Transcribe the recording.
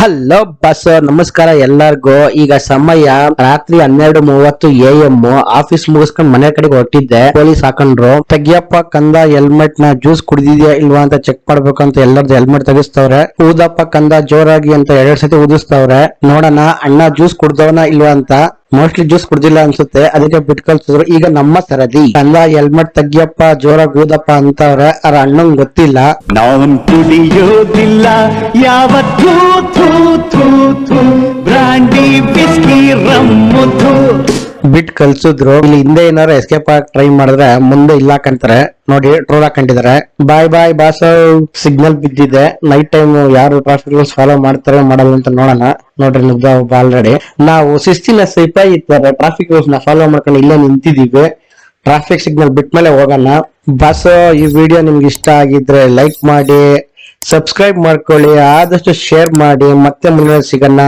Hello bus ನಮಸ್ಕಾರ ಎಲ್ಲರಿಗೂ. ಈಗ ಸಮಯ ರಾತ್ರಿ 12:30 AM. ಆಫೀಸ್ ಮುಗಿಸ್ಕೊಂಡ್ ಮನೆ ಕಡೆಗೆ ಹೊರಟಿದ್ದೆ. ಪೊಲೀಸ್ ಹಾಕೊಂಡ್ರು, ತೆಗಿಯಪ್ಪ ಕಂದ ಹೆಲ್ಮೆಟ್ ನ, ಜ್ಯೂಸ್ ಕುಡಿದಿದ್ಯಾ ಇಲ್ವಾ ಅಂತ ಚೆಕ್ ಮಾಡ್ಬೇಕಂತ ಎಲ್ಲರದ್ದು ಹೆಲ್ಮೆಟ್ ತೆಗಿಸ್ತವ್ರೆ. ಊದಪ್ಪ ಕಂದ ಜೋರಾಗಿ ಅಂತ 2 ಸತಿ ಊದಿಸ್ತವ್ರೆ. ನೋಡೋಣ ಅಣ್ಣ ಜ್ಯೂಸ್ ಕುಡ್ದವನ ಇಲ್ವಾ ಅಂತ. ಮೋಸ್ಟ್ಲಿ ಜ್ಯೂಸ್ ಕುಡ್ದಿಲ್ಲ ಅನ್ಸುತ್ತೆ, ಅದಕ್ಕೆ ಬಿಟ್ ಕಳ್ಸಿದ್ರು. ಈಗ ನಮ್ಮ ಸರದಿ. ಕಂದ ಹೆಲ್ಮೆಟ್ ತೆಗಿಯಪ್ಪ ಜೋರಾಗಿ ಊದಪ್ಪ ಅಂತವ್ರೆ. ಅರ ಅಣ್ಣಂಗ್ ಗೊತ್ತಿಲ್ಲ. ನಾನ್ ಕುಡಿಯೋದಿಲ್ಲ ಯಾವತ್ತೂ ಬ್ರಾಂಡಿ ವಿಸ್ಕಿ ರಮ್ಮು ಬಿಟ್ ಕಳ್ಸಿದ್ರು. ಇಲ್ಲಿ ಹಿಂದೆ ಏನಾರು ಎಸ್ಕೇಪ್ ಆಗಿ ಟ್ರೈ ಮಾಡಿದ್ರೆ ಮುಂದೆ ಇಲ್ಲ ಕಂತಾರೆ. ನೋಡಿ ಟ್ರೋಲ್ ಹಾಕೊಂಡಿದ್ದಾರೆ. ಬಾಯ್ ಬಾಯ್ ಬಾಸ್, ಸಿಗ್ನಲ್ ಬಿದ್ದಿದೆ. ನೈಟ್ ಟೈಮ್ ಯಾರು ಟ್ರಾಫಿಕ್ ರೂಲ್ಸ್ ಫಾಲೋ ಮಾಡ್ತಾರೆ ಮಾಡಲ್ಲ ಅಂತ ನೋಡೋಣ. ನೋಡ್ರಿ ನಿಜ ಆಲ್ರೆಡಿ ನಾವು ಶಿಸ್ತಿನ ಸಿಪಾಯಿ ಇರ್ತಾರೆ, ಟ್ರಾಫಿಕ್ ರೂಲ್ಸ್ ನ ಫಾಲೋ ಮಾಡ್ಕೊಂಡು ಇಲ್ಲೇ ನಿಂತಿದೀವಿ. ಟ್ರಾಫಿಕ್ ಸಿಗ್ನಲ್ ಬಿಟ್ಮೇಲೆ ಹೋಗೋಣ. ಬಾಸ್, ಈ ವಿಡಿಯೋ ನಿಮ್ಗೆ ಇಷ್ಟ ಆಗಿದ್ರೆ ಲೈಕ್ ಮಾಡಿ, ಸಬ್ಸ್ಕ್ರೈಬ್ ಮಾಡ್ಕೊಳ್ಳಿ, ಆದಷ್ಟು ಶೇರ್ ಮಾಡಿ. ಮತ್ತೆ ಮುಂದೆ ಸಿಗೋಣ.